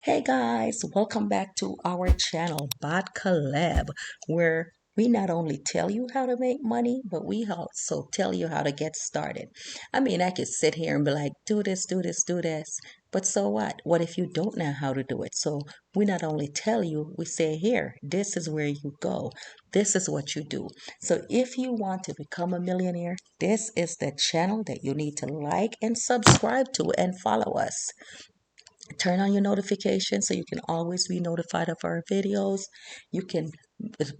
Hey guys, welcome back to our channel, Bot Collab, where we not only tell you how to make money, but we also tell you how to get started. I mean, I could sit here and be like, do this, do this, do this. But so what? What if you don't know how to do it? So we not only tell you, we say, here, this is where you go. This is what you do. So if you want to become a millionaire, this is the channel that you need to like and subscribe to and follow us. Turn on your notifications so you can always be notified of our videos. You can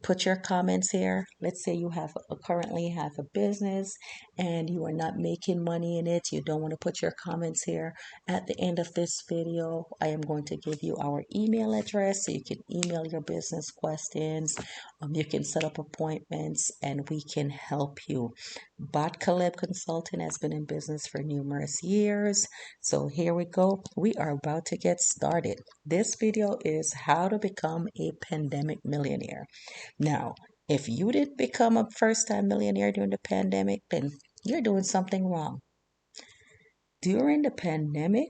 put your comments here. Let's say you have currently have a business and you are not making money in it. You don't want to put your comments here. At the end of this video, I am going to give you our email address so you can email your business questions. You can set up appointments and we can help you. Bot Collab Consulting has been in business for numerous years. So here we go. We are about to get started. This video is how to become a pandemic millionaire. Now, if you didn't become a first-time millionaire during the pandemic, then you're doing something wrong. During the pandemic,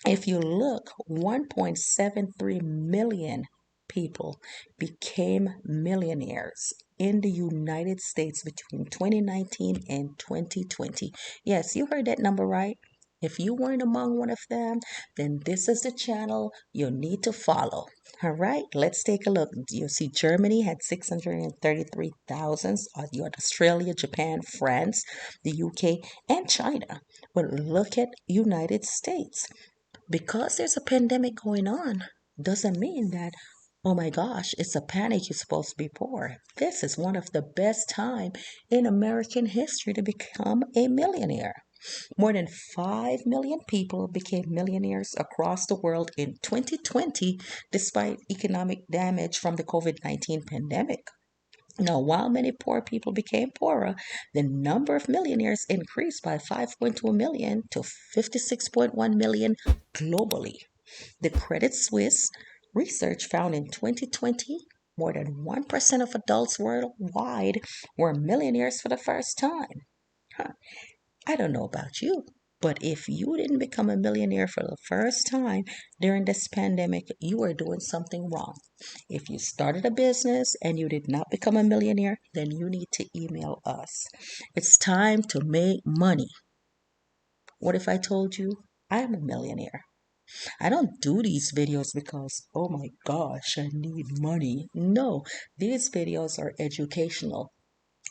if you look, 1.73 million people became millionaires in the United States between 2019 and 2020. Yes, you heard that number right. If you weren't among one of them, then this is the channel you need to follow. All right, let's take a look. You see, Germany had 633,000. You had Australia, Japan, France, the UK, and China. But look at United States. Because there's a pandemic going on doesn't mean that, oh my gosh, it's a panic, you're supposed to be poor. This is one of the best time in American history to become a millionaire. More than 5 million people became millionaires across the world in 2020 despite economic damage from the COVID-19 pandemic. Now, while many poor people became poorer, the number of millionaires increased by 5.2 million to 56.1 million globally. The Credit Suisse research found in 2020 more than 1% of adults worldwide were millionaires for the first time. Huh. I don't know about you, but if you didn't become a millionaire for the first time during this pandemic, you are doing something wrong. If you started a business and you did not become a millionaire, then you need to email us. It's time to make money. What if I told you I am a millionaire? I don't do these videos because, oh my gosh, I need money. No, these videos are educational.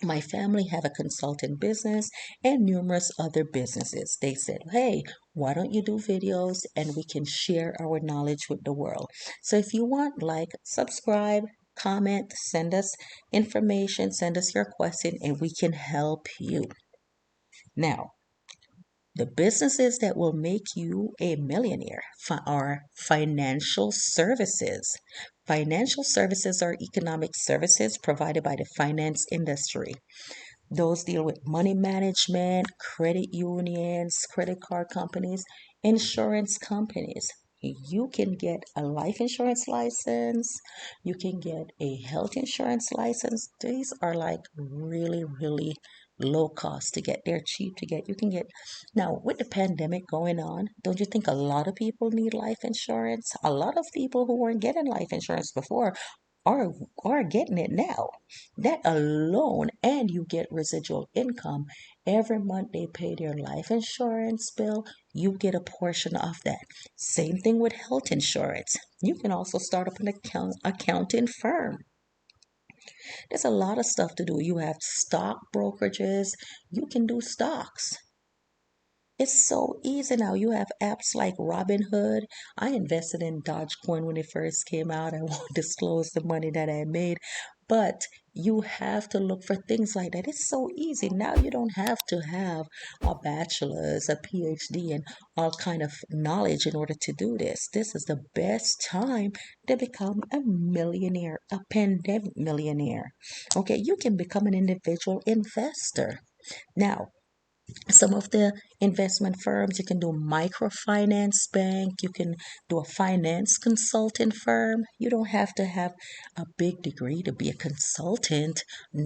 My family have a consulting business and numerous other businesses. They said, hey, why don't you do videos and we can share our knowledge with the world? So if you want, like, subscribe, comment, send us information, send us your question, and we can help you. Now, the businesses that will make you a millionaire are financial services. Financial services are economic services provided by the finance industry. Those deal with money management, credit unions, credit card companies, insurance companies. You can get a life insurance license, you can get a health insurance license. These are like really, really low cost to get. They're cheap to get. You can get now with the pandemic going on, don't you think a lot of people need life insurance? A lot of people who weren't getting life insurance before are are getting it now. That alone, and you get residual income. Every month they pay their life insurance bill, you get a portion of that. Same thing with health insurance. You can also start up an accounting firm. There's a lot of stuff to do. You have stock brokerages, you can do stocks. It's so easy now. You have apps like Robinhood. I invested in Dogecoin when it first came out. I won't disclose the money that I made, but you have to look for things like that. It's so easy. Now you don't have to have a bachelor's, a PhD, and all kind of knowledge in order to do this. This is the best time to become a millionaire, a pandemic millionaire. Okay, you can become an individual investor. Now, some of the investment firms you can do microfinance bank, you can do a finance consulting firm. You don't have to have a big degree to be a consultant,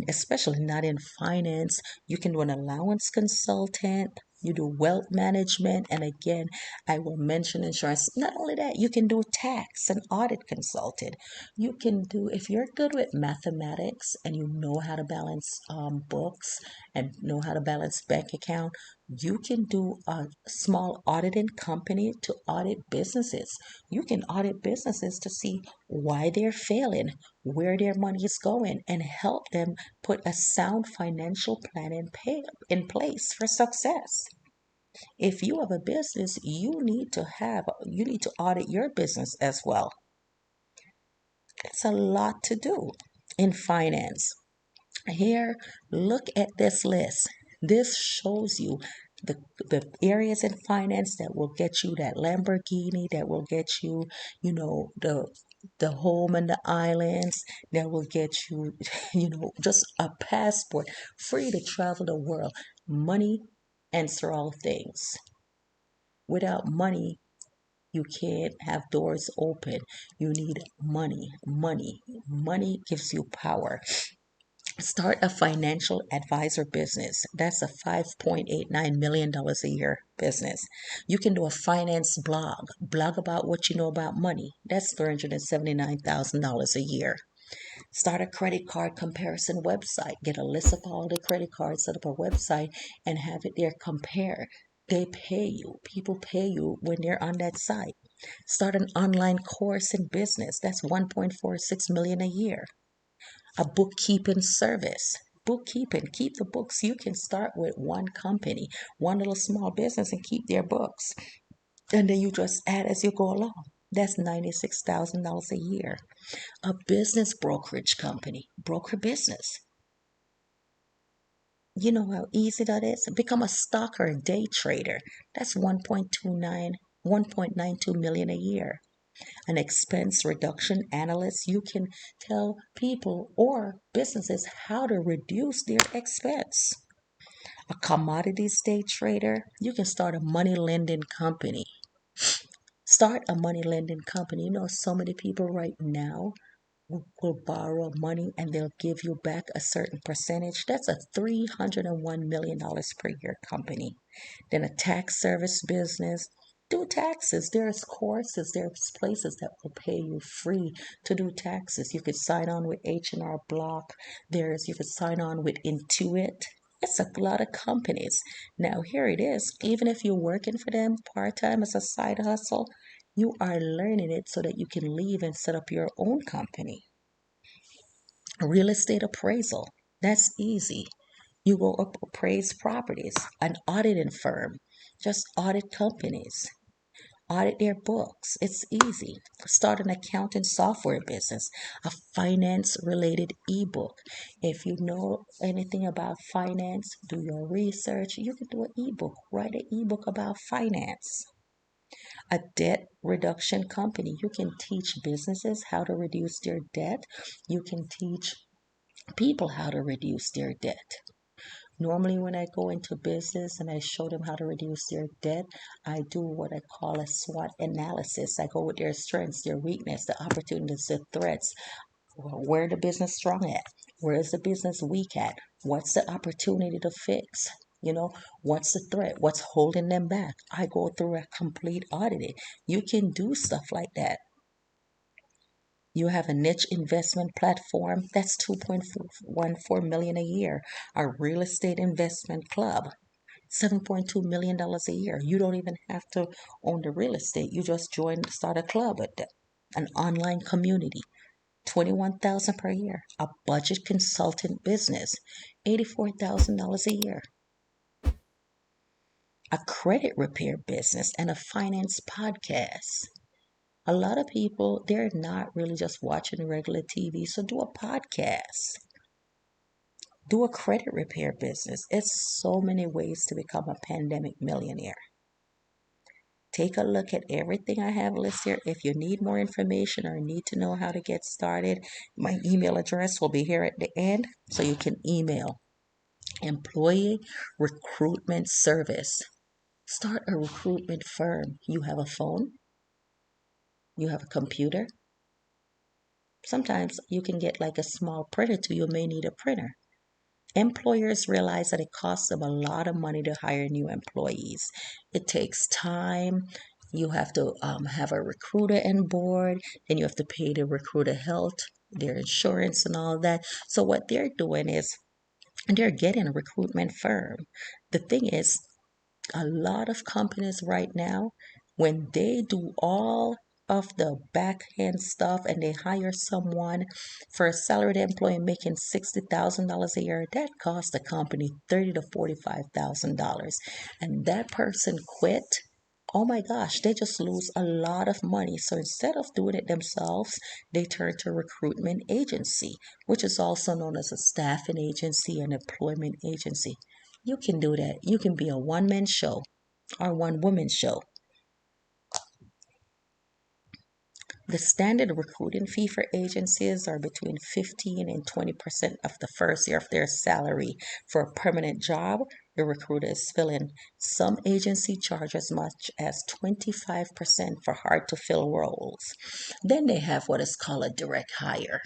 especially not in finance. You can do an allowance consultant, You do wealth management. And again, I will mention insurance. Not only that, you can do tax and audit consultant. You can do, if you're good with mathematics and you know how to balance books and know how to balance bank account, you can do a small auditing company to audit businesses. You can audit businesses to see why they're failing, where their money is going, and help them put a sound financial plan in place for success. If you have a business, you need to audit your business as well. It's a lot to do in finance. Here, look at this list. This shows you the, the areas in finance that will get you that Lamborghini, that will get you, the home in the islands, that will get you, just a passport, free to travel the world. Money answer all things. Without money, you can't have doors open. You need money. Money gives you power. Start a financial advisor business. That's a $5.89 million a year business. You can do a finance blog about what you know about money. That's $379,000 a year. Start a credit card comparison website. Get a list of all the credit cards, set up a website, and have it there compare. They pay you. People pay you when they're on that site. Start an online course in business. That's 1.46 million a year. A bookkeeping service. Bookkeeping, keep the books. You can start with one company, one little small business, and keep their books. And then you just add as you go along. That's $96,000 a year. A business brokerage company, broker business. You know how easy that is? Become a stock or a day trader. That's 1.92 million a year. An expense reduction analyst, you can tell people or businesses how to reduce their expense. A commodities day trader, you can start a money lending company. Start a money lending company. You know, so many people right now will borrow money and they'll give you back a certain percentage. That's a $301 million per year company. Then a tax service business. Do taxes. There's courses, there's places that will pay you free to do taxes. You could sign on with H&R Block. You could sign on with Intuit. It's a lot of companies. Now here it is. Even if you're working for them part-time as a side hustle, you are learning it so that you can leave and set up your own company. Real estate appraisal. That's easy. You go up appraise properties. An auditing firm. Just audit companies. Audit their books. It's easy. Start an accounting software business. A finance related ebook. If you know anything about finance, do your research. You can do an ebook. Write an ebook about finance. A debt reduction company. You can teach businesses how to reduce their debt. You can teach people how to reduce their debt. Normally, when I go into business and I show them how to reduce their debt, I do what I call a SWOT analysis. I go with their strengths, their weakness, the opportunities, the threats. Where the business strong at? Where is the business weak at? What's the opportunity to fix? What's the threat? What's holding them back? I go through a complete audit. You can do stuff like that. You have a niche investment platform. That's 2.14 million a year. A real estate investment club. $7.2 million a year. You don't even have to own the real estate. You just start a club with them. An online community. 21,000 per year. A budget consultant business. $84,000 a year. A credit repair business and a finance podcast. A lot of people, they're not really just watching regular TV, so do a podcast. Do a credit repair business. It's so many ways to become a pandemic millionaire. Take a look at everything I have listed here. If you need more information or need to know how to get started, my email address will be here at the end, so you can email. Employee recruitment service. Start a recruitment firm. You have a phone, you have a computer. Sometimes you can get like a small printer too. You may need a printer. Employers realize that it costs them a lot of money to hire new employees. It takes time. You have to have a recruiter on board, then you have to pay the recruiter health, their insurance, and all that. So, what they're doing is they're getting a recruitment firm. The thing is, a lot of companies right now, when they do all of the back end stuff and they hire someone for a salaried employee making $60,000 a year, that costs the company $30 to $45,000. And that person quit. Oh my gosh, they just lose a lot of money. So instead of doing it themselves, they turn to a recruitment agency, which is also known as a staffing agency and employment agency. You can do that. You can be a one man show or one woman show. The standard recruiting fee for agencies are between 15 and 20% of the first year of their salary. For a permanent job, the recruiter is filling. Some agency charge as much as 25% for hard to fill roles. Then they have what is called a direct hire.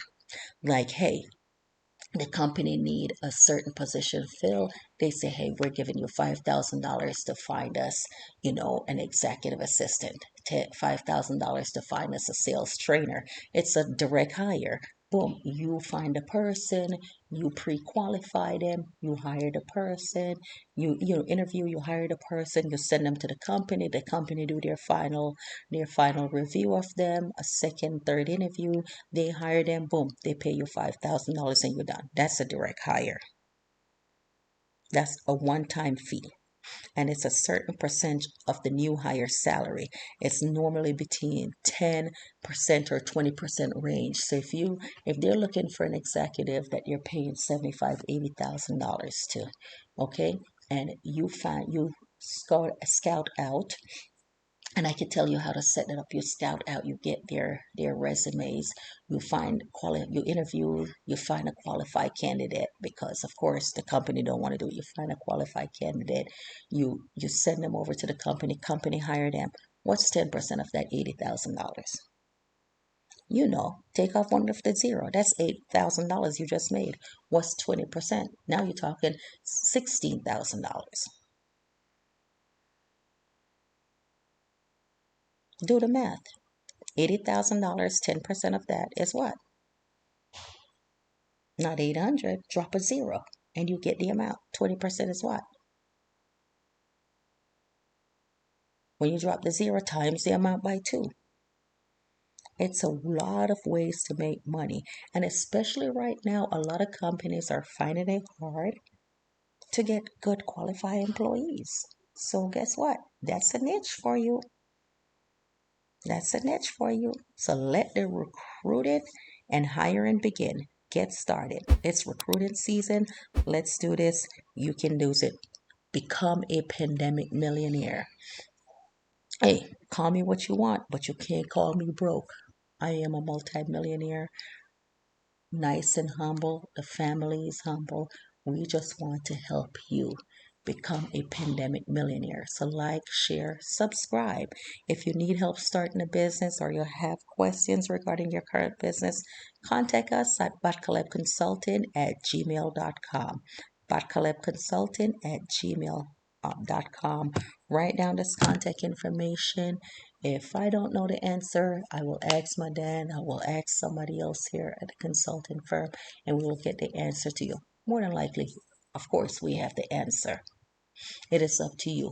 Like, hey, the company need a certain position filled, they say, hey, we're giving you $5,000 to find us, an executive assistant, $5,000 to find us a sales trainer. It's a direct hire. Boom, you find a person, you pre-qualify them, you hire the person, you interview, you hire the person, you send them to the company do their final review of them, a second, third interview, they hire them, boom, they pay you $5,000 and you're done. That's a direct hire. That's a one-time fee. And it's a certain percent of the new hire salary. It's normally between 10% or 20% range. So if they're looking for an executive that you're paying $75,000, $80,000 to, okay, and you scout out, and I can tell you how to set it up. You scout out, you get their resumes, you interview, you find a qualified candidate, because of course the company don't want to do it. You find a qualified candidate, you send them over to the company hire them. What's 10% of that $80,000? Take off one of the zero. That's $8,000 you just made. What's 20%? Now you're talking $16,000. Do the math. $80,000, 10% of that is what? Not 800, drop a zero and you get the amount. 20% is what? When you drop the zero, times the amount by two. It's a lot of ways to make money. And especially right now, a lot of companies are finding it hard to get good qualified employees. So guess what? That's a niche for you. That's a niche for you. So let the recruiting and hiring begin. Get started. It's recruiting season. Let's do this. You can do it. Become a pandemic millionaire. Hey, call me what you want, but you can't call me broke. I am a multimillionaire, nice and humble. The family is humble. We just want to help you become a pandemic millionaire. So like, share, subscribe. If you need help starting a business or you have questions regarding your current business, contact us at botcolebconsulting@gmail.com. botcolebconsulting@gmail.com. Write down this contact information. If I don't know the answer, I will ask my dad, I will ask somebody else here at the consulting firm, and we will get the answer to you. More than likely, of course, we have the answer. It is up to you.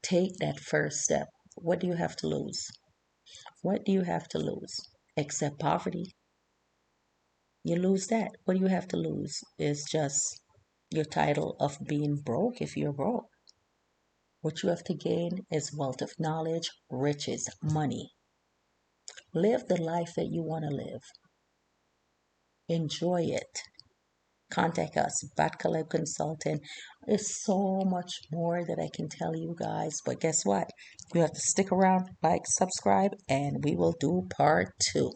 Take that first step. What do you have to lose? What do you have to lose? Except poverty. You lose that. What do you have to lose? Is just your title of being broke if you're broke. What you have to gain is wealth of knowledge, riches, money. Live the life that you want to live. Enjoy it. Contact us, Batcaleb Consultant. There's so much more that I can tell you guys, but guess what? You have to stick around, like, subscribe, and we will do part 2.